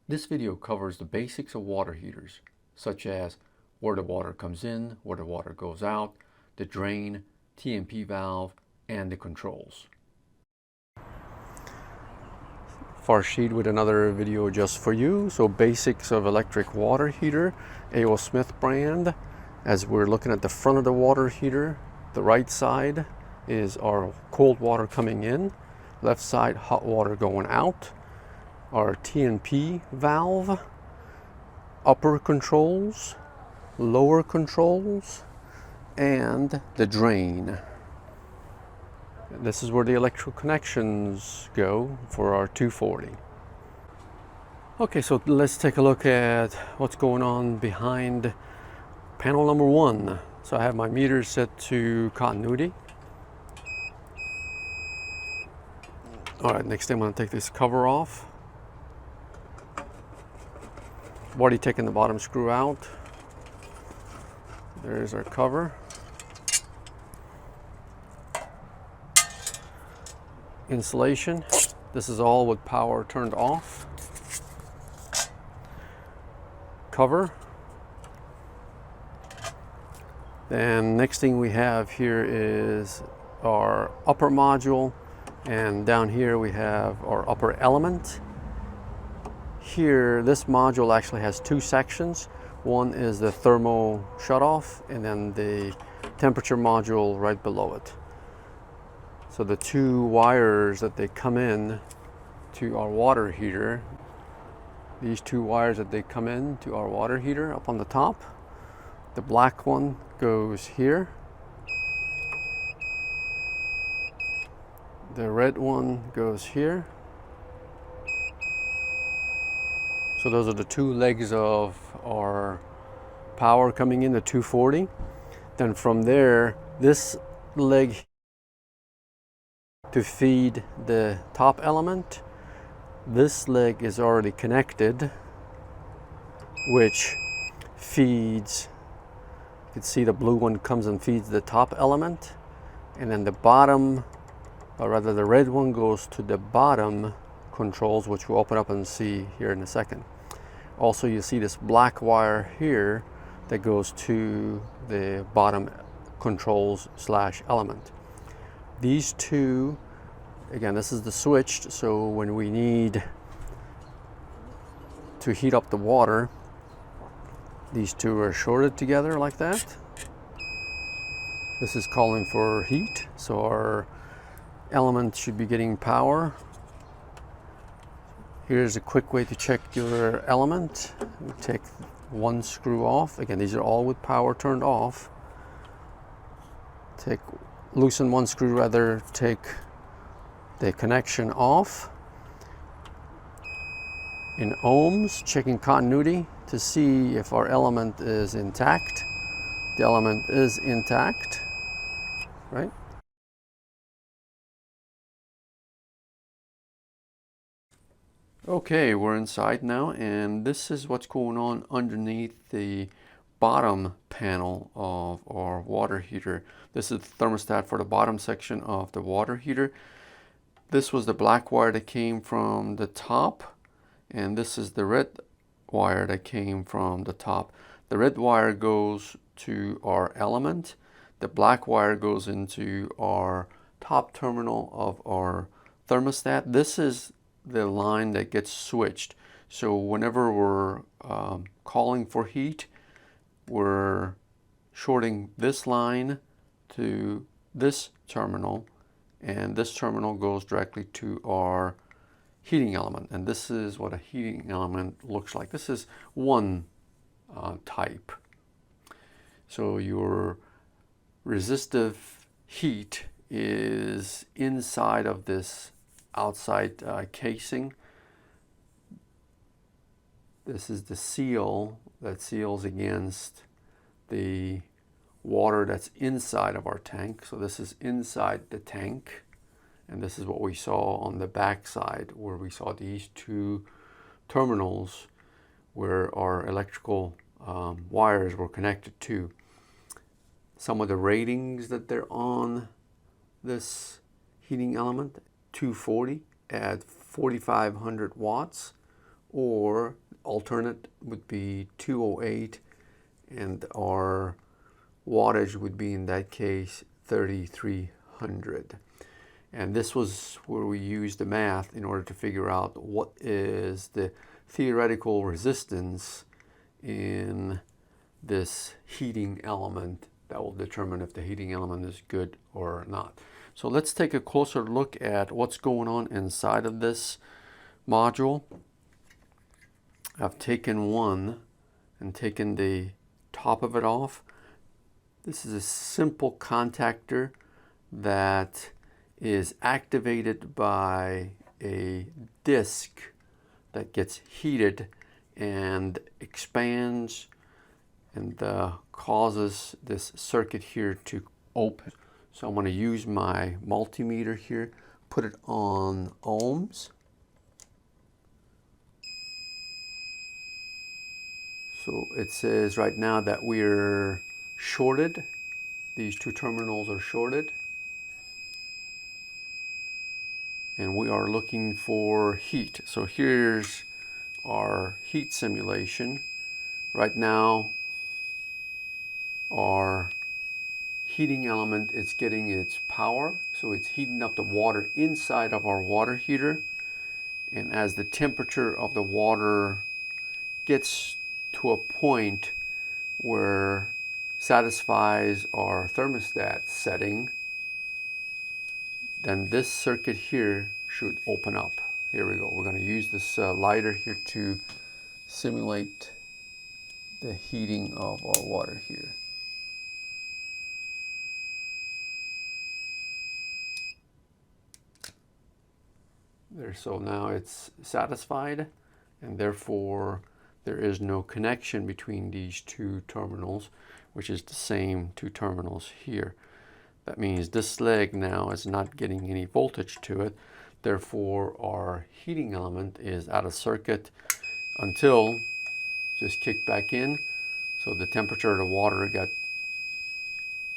This video covers the basics of water heaters, such as where the water comes in, where the water goes out, the drain, T&P valve, and the controls. Farshid with another video just for you. So basics of electric water heater, A.O. Smith brand. As we're looking at the front of the water heater, the right side is our cold water coming in, left side hot water going out. Our T&P valve, upper controls, lower controls, and the drain. This is where the electrical connections go for our 240. Okay, so let's take a look at what's going on behind panel number 1. So I have my meter set to continuity. All right, next thing I'm going to take this cover off. I've already taken the bottom screw out. There's our cover. Insulation. This is all with power turned off. Cover. Then next thing we have here is our upper module, and down here we have our upper element. Here, this module actually has two sections. One is the thermal shutoff, and then the temperature module right below it. So the two wires that they come in to our water heater, these two wires that they come in to our water heater up on the top, the black one goes here. The red one goes here. So those are the two legs of our power coming in, the 240. Then from there, this leg to feed the top element. This leg is already connected, which feeds, you can see the blue one comes and feeds the top element. And then the bottom, or rather the red one, goes to the bottom controls, which we'll open up and see here in a second. Also, you see this black wire here that goes to the bottom controls / element. These two, again, this is the switched, so when we need to heat up the water, these two are shorted together like that. This is calling for heat, so our element should be getting power. Here's a quick way to check your element. We take one screw off. Again, these are all with power turned off. Loosen one screw, rather, take the connection off. In ohms, checking continuity to see if our element is intact. The element is intact, right? Okay, we're inside now, and this is what's going on underneath the bottom panel of our water heater. This is the thermostat for the bottom section of the water heater. This was the black wire that came from the top, and this is the red wire that came from the top. The red wire goes to our element. The black wire goes into our top terminal of our thermostat. This is the line that gets switched. So whenever we're calling for heat, we're shorting this line to this terminal, and this terminal goes directly to our heating element. And this is what a heating element looks like. This is one type. So your resistive heat is inside of this outside casing. This is the seal that seals against the water that's inside of our tank. So this is inside the tank, and this is what we saw on the back side, where we saw these two terminals where our electrical wires were connected to. Some of the ratings that they're on this heating element: 240 at 4,500 watts, or alternate would be 208, and our wattage would be in that case 3300. And this was where we used the math in order to figure out what is the theoretical resistance in this heating element that will determine if the heating element is good or not. So let's take a closer look at what's going on inside of this module. I've taken one and taken the top of it off. This is a simple contactor that is activated by a disc that gets heated and expands and causes this circuit here to open. So I'm going to use my multimeter here, put it on ohms. So it says right now that we're shorted. These two terminals are shorted. And we are looking for heat. So here's our heat simulation. Right now, our heating element is getting its power. So it's heating up the water inside of our water heater. And as the temperature of the water gets to a point where satisfies our thermostat setting, then this circuit here should open up. Here we go. We're going to use this lighter here to simulate the heating of our water here. There, so now it's satisfied, and therefore there is no connection between these two terminals, which is the same two terminals here. That means this leg now is not getting any voltage to it. Therefore, our heating element is out of circuit until just kick back in. So the temperature of the water got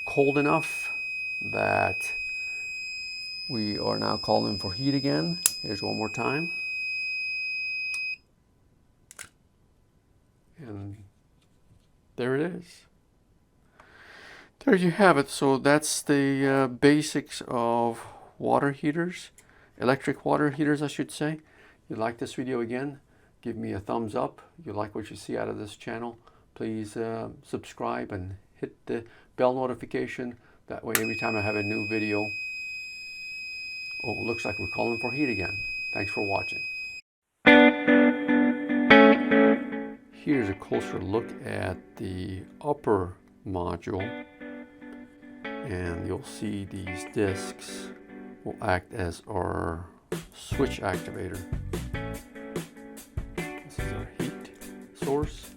cold enough that we are now calling for heat again. Here's one more time. And there it is. There you have it. So that's the basics of water heaters, electric water heaters, I should say. If you like this video, again, give me a thumbs up. If you like what you see out of this channel, please subscribe and hit the bell notification. That way, every time I have a new video, oh, looks like we're calling for heat again. Thanks for watching. Here's a closer look at the upper module. And you'll see these discs will act as our switch activator. This is our heat source.